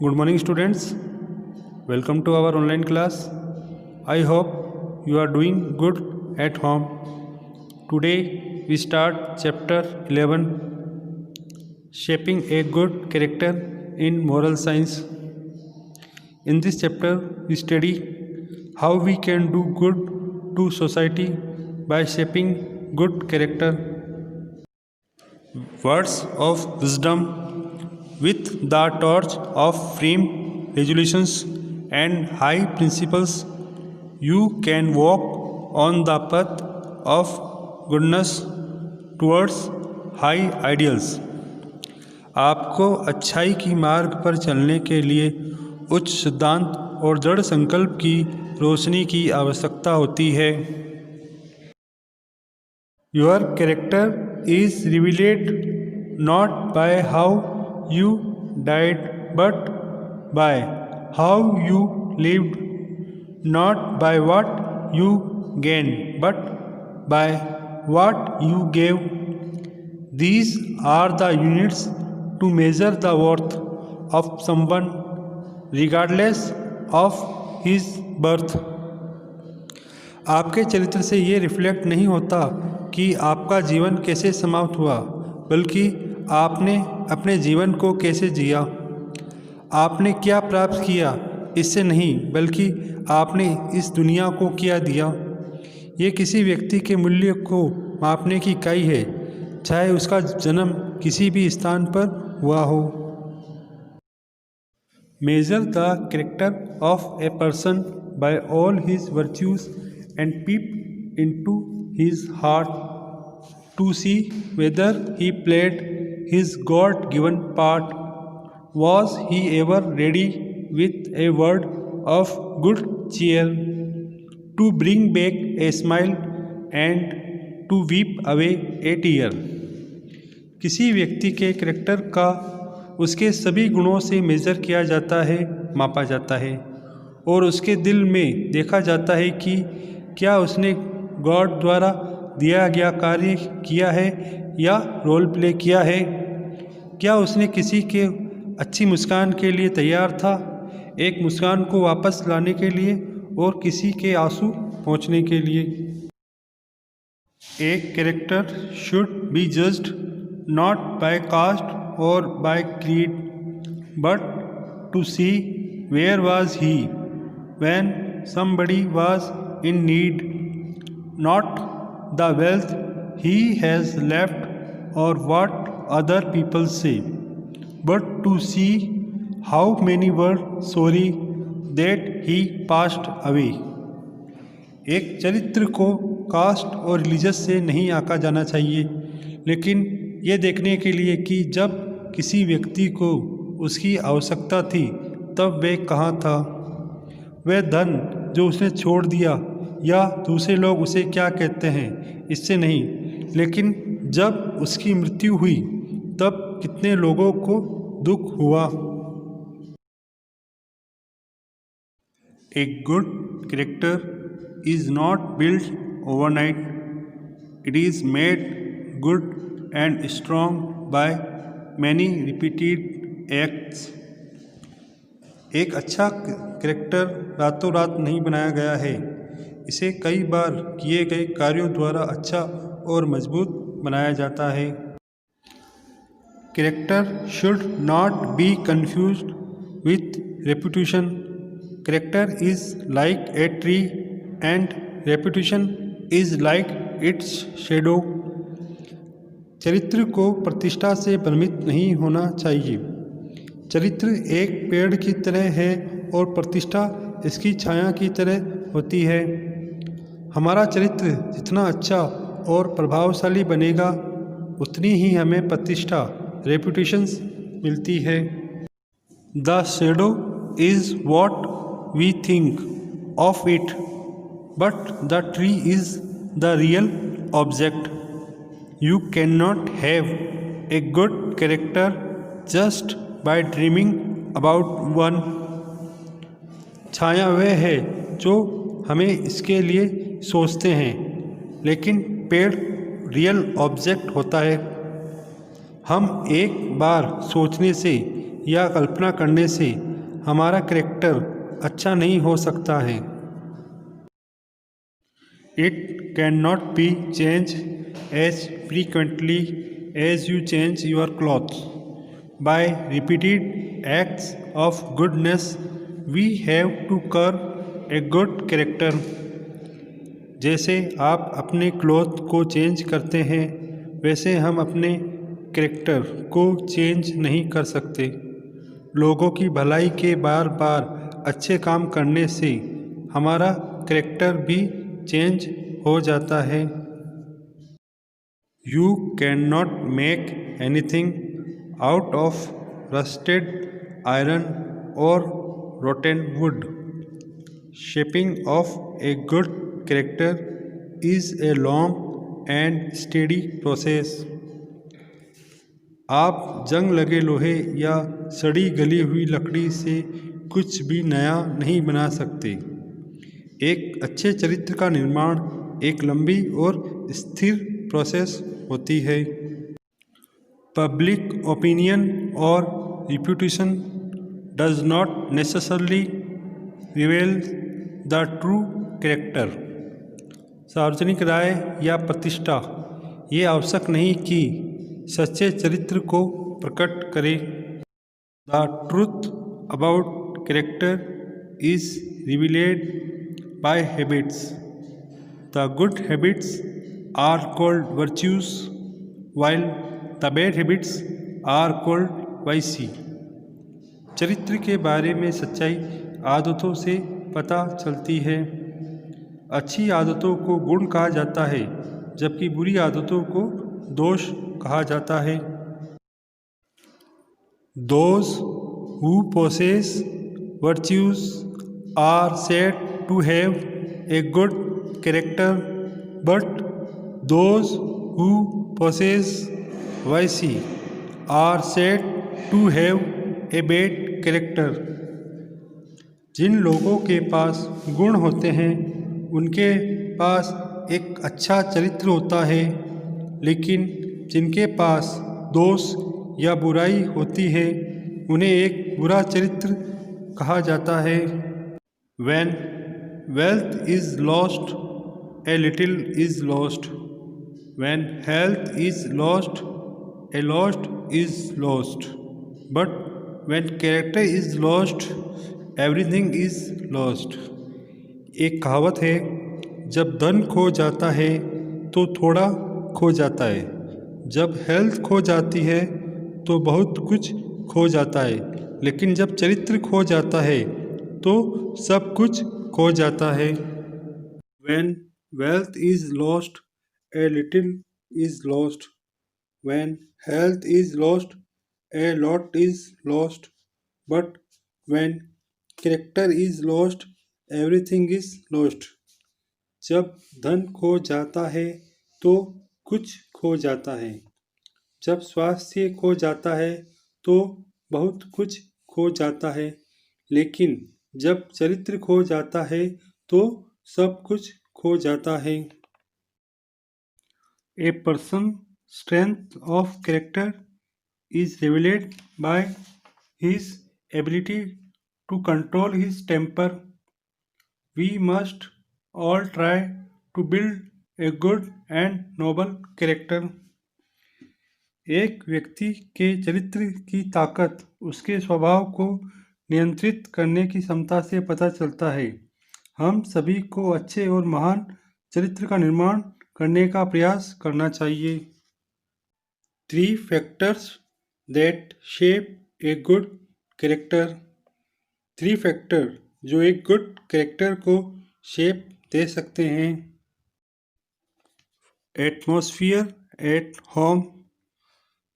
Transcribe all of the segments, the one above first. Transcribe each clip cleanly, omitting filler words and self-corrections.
Good morning, students. Welcome to our online class. I hope you are doing good at home. Today we start chapter 11, Shaping a Good Character in Moral Science. In this chapter, we study how we can do good to society by shaping good character. Words of wisdom. With the torch of firm resolutions and high principles, you can walk on the path of goodness towards high ideals. आपको अच्छाई की मार्ग पर चलने के लिए उच्च सिद्धांत और दृढ़ संकल्प की रोशनी की आवश्यकता होती है. Your character is revealed not by how you died but by how you lived, not by what you gained but by what you gave. These are the units to measure the worth of someone regardless of his birth. आपके चरित्र से ये reflect नहीं होता कि आपका जीवन कैसे समाप्त हुआ, बल्कि आपने अपने जीवन को कैसे जिया. आपने क्या प्राप्त किया इससे नहीं, बल्कि आपने इस दुनिया को क्या दिया. ये किसी व्यक्ति के मूल्य को मापने की इकाई है, चाहे उसका जन्म किसी भी स्थान पर हुआ हो. Measure the character of a person by all his virtues and peep into his heart to see whether he played his God-given part. Was he ever ready with a word of good cheer to bring back a smile and to weep away a tear? किसी व्यक्ति के character का उसके सभी गुणों से measure किया जाता है, मापा जाता है, और उसके दिल में देखा जाता है कि क्या उसने गॉड द्वारा दिया गया कार्य किया है या रोल प्ले किया है. क्या उसने किसी के अच्छी मुस्कान के लिए तैयार था, एक मुस्कान को वापस लाने के लिए और किसी के आंसू पोंछने के लिए. एक character should be judged not by caste or by creed but to see where was he when somebody was in need, not the wealth he has left or what other people say, but to see how many were sorry that he passed away. एक चरित्र को cast और religious से नहीं आंका जाना चाहिए, लेकिन ये देखने के लिए कि जब किसी व्यक्ति को उसकी आवश्यकता थी तब वह कहाँ था. वह धन जो उसने छोड़ दिया या दूसरे लोग उसे क्या कहते हैं इससे नहीं, लेकिन जब उसकी मृत्यु हुई तब कितने लोगों को दुख हुआ. एक good character is not built overnight, it is made good and strong by many repeated acts. एक अच्छा कैरेक्टर रातों रात नहीं बनाया गया है, इसे कई बार किए गए कार्यों द्वारा अच्छा और मजबूत बनाया जाता है. Character should not be confused with reputation. Character is like a tree and reputation is like its shadow. चरित्र को प्रतिष्ठा से भ्रमित नहीं होना चाहिए. चरित्र एक पेड़ की तरह है और प्रतिष्ठा इसकी छाया की तरह होती है. हमारा चरित्र जितना अच्छा और प्रभावशाली बनेगा उतनी ही हमें प्रतिष्ठा, रेपुटेशंस मिलती है. The shadow is what we think of it but the tree is the real object. You can not have a good character just by dreaming about one. छाया वह है जो हमें इसके लिए सोचते हैं, लेकिन पेड़ रियल ऑब्जेक्ट होता है. हम एक बार सोचने से या कल्पना करने से हमारा कैरेक्टर अच्छा नहीं हो सकता है। It cannot be changed as frequently as you change your clothes. By repeated acts of goodness, we have to curb a good character. जैसे आप अपने क्लॉथ को चेंज करते हैं, वैसे हम अपने कैरेक्टर को चेंज नहीं कर सकते। लोगों की भलाई के बार बार अच्छे काम करने से हमारा कैरेक्टर भी चेंज हो जाता है। You can not make anything out of rusted iron or rotten wood. Shaping of a good character is a long and steady process. आप जंग लगे लोहे या सड़ी गली हुई लकड़ी से कुछ भी नया नहीं बना सकते। एक अच्छे चरित्र का निर्माण एक लंबी और स्थिर प्रोसेस होती है। पब्लिक ओपिनियन और reputation does not necessarily रिवेल the true character. सार्वजनिक राय या प्रतिष्ठा ये आवश्यक नहीं कि सच्चे चरित्र को प्रकट करे। The truth about character is revealed by habits. The good habits are called virtues while the bad habits are called vice। चरित्र के बारे में सच्चाई आदतों से पता चलती है। अच्छी आदतों को गुण कहा जाता है, जबकि बुरी आदतों को दोष कहा जाता है। Those who possess virtues are said to have a good character, but those who possess vice are said to have a bad character। जिन लोगों के पास गुण होते हैं उनके पास एक अच्छा चरित्र होता है, लेकिन जिनके पास दोष या बुराई होती है उन्हें एक बुरा चरित्र कहा जाता है। When wealth is lost, a little is lost। When health is lost, a lot is lost। But when character is lost, everything is lost। एक कहावत है, जब धन खो जाता है तो थोड़ा खो जाता है, जब हेल्थ खो जाती है तो बहुत कुछ खो जाता है, लेकिन जब चरित्र खो जाता है तो सब कुछ खो जाता है। When wealth is lost, a little is lost। When health is lost, a lot is lost। But when character is lost, everything is lost। जब धन खो जाता है तो कुछ खो जाता है, जब स्वास्थ्य खो जाता है तो बहुत कुछ खो जाता है, लेकिन जब चरित्र खो जाता है तो सब कुछ खो जाता है। A person's strength of character is revealed by his ability to control his temper। We must all try to build a good and noble character। एक व्यक्ति के चरित्र की ताकत उसके स्वभाव को नियंत्रित करने की क्षमता से पता चलता है। हम सभी को अच्छे और महान चरित्र का निर्माण करने का प्रयास करना चाहिए। 3 factors that shape a good character। 3 factor जो एक गुड कैरेक्टर को शेप दे सकते हैं। Atmosphere at home.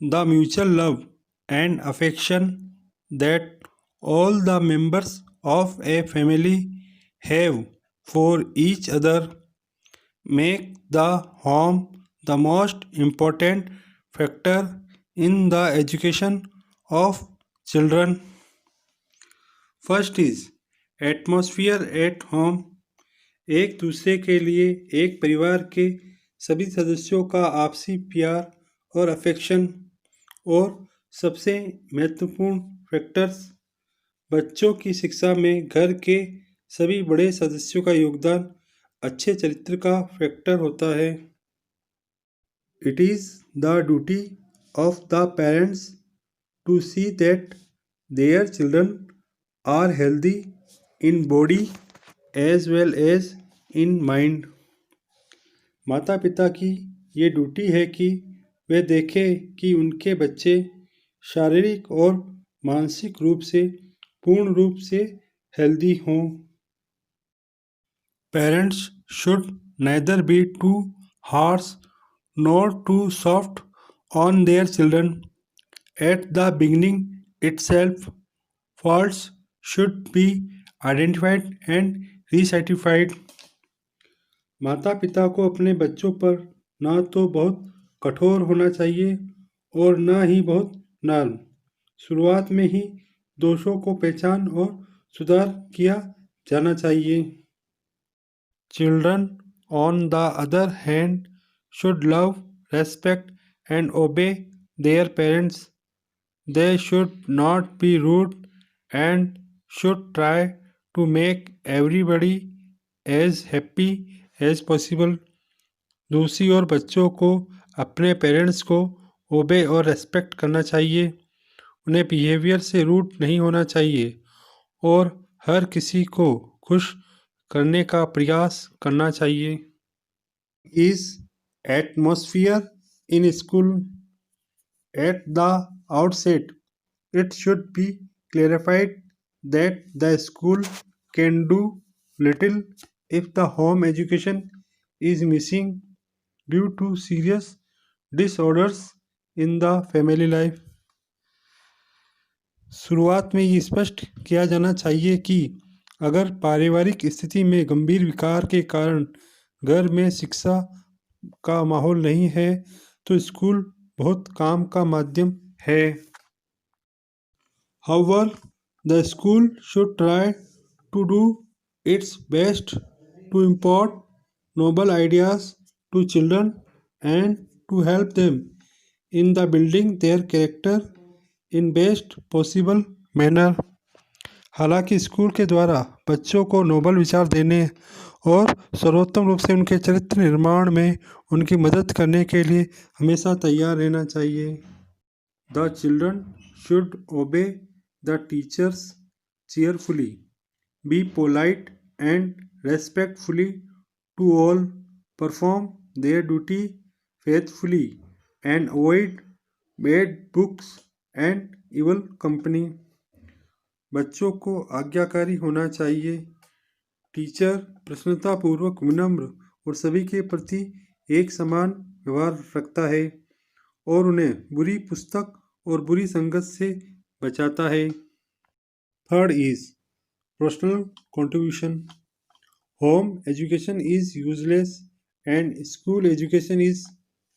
The mutual love and affection that all the members of a family have for each other make the home the most important factor in the education of children। First is atmosphere at home। एक दूसरे के लिए एक परिवार के सभी सदस्यों का आपसी प्यार और अफेक्शन। और सबसे महत्वपूर्ण फैक्टर्स बच्चों की शिक्षा में घर के सभी बड़े सदस्यों का योगदान अच्छे चरित्र का फैक्टर होता है। It is the duty of the parents to see that their children are healthy in body as well as in mind. माता पिता की ये ड्यूटी है कि वे देखें कि उनके बच्चे शारीरिक और मानसिक रूप से पूर्ण रूप से हेल्दी हों। Parents should neither be too harsh nor too soft on their children at the beginning itself. Faults should be identified and recertified. माता पिता को अपने बच्चों पर ना तो बहुत कठोर होना चाहिए और ना ही बहुत नर्म। शुरुआत में ही दोषों को पहचान और सुधार किया जाना चाहिए। Children, on the other hand, should love, respect, and obey their parents. They should not be rude and should try to make everybody as happy as possible. दूसरी ओर बच्चों को अपने पेरेंट्स को ओबे और रेस्पेक्ट करना चाहिए। उन्हें बिहेवियर से रूड नहीं होना चाहिए और हर किसी को खुश करने का प्रयास करना चाहिए। Is atmosphere in school at the outset it should be clarified that the school can do little if the home education is missing due to serious disorders in the family life. शुरुआत में ये स्पष्ट किया जाना चाहिए कि अगर पारिवारिक स्थिति में गंभीर विकार के कारण घर में शिक्षा का माहौल नहीं है तो स्कूल बहुत काम का माध्यम है। However, the school should try to do its best to impart noble ideas to children and to help them in the building their character in best possible manner. हालांकि स्कूल के द्वारा बच्चों को नोबल विचार देने और सर्वोत्तम रूप से उनके चरित्र निर्माण में उनकी मदद करने के लिए हमेशा तैयार रहना चाहिए। The children should obey the teachers cheerfully, be polite and respectfully to all, perform their duty faithfully, and avoid bad books and evil company. बच्चों को आज्ञाकारी होना चाहिए। टीचर प्रसन्नतापूर्वक विनम्र और सभी के प्रति एक समान व्यवहार रखता है और उन्हें बुरी पुस्तक और बुरी संगत से बचाता है। Third is personal contribution. Home education is useless and school education is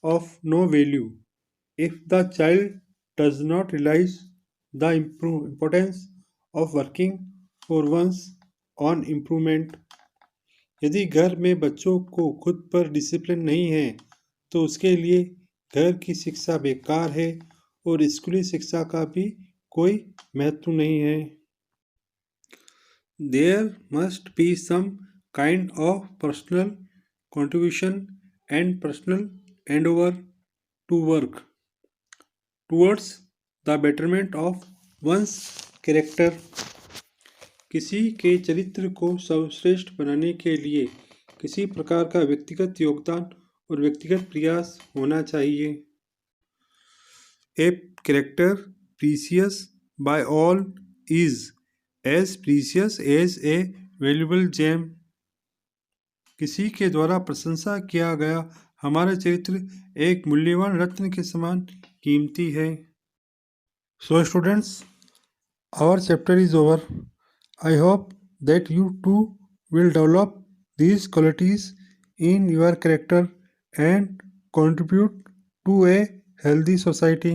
of no value if the child does not realise the importance of working for one's own improvement. यदि घर में बच्चों को खुद पर डिसिप्लिन नहीं है तो उसके लिए घर की शिक्षा बेकार है और स्कूली शिक्षा का भी कोई महत्व नहीं है। There must be some kind of personal contribution and personal endeavour to work towards the betterment of one's character. किसी के चरित्र को सर्वश्रेष्ठ बनाने के लिए किसी प्रकार का व्यक्तिगत योगदान और व्यक्तिगत प्रयास होना चाहिए। A character precious by all is as precious as a valuable gem. किसी के द्वारा प्रशंसा किया गया हमारा चरित्र एक मूल्यवान रत्न के समान कीमती है। So students, our chapter is over. I hope that you too will develop these qualities in your character and contribute to a healthy society.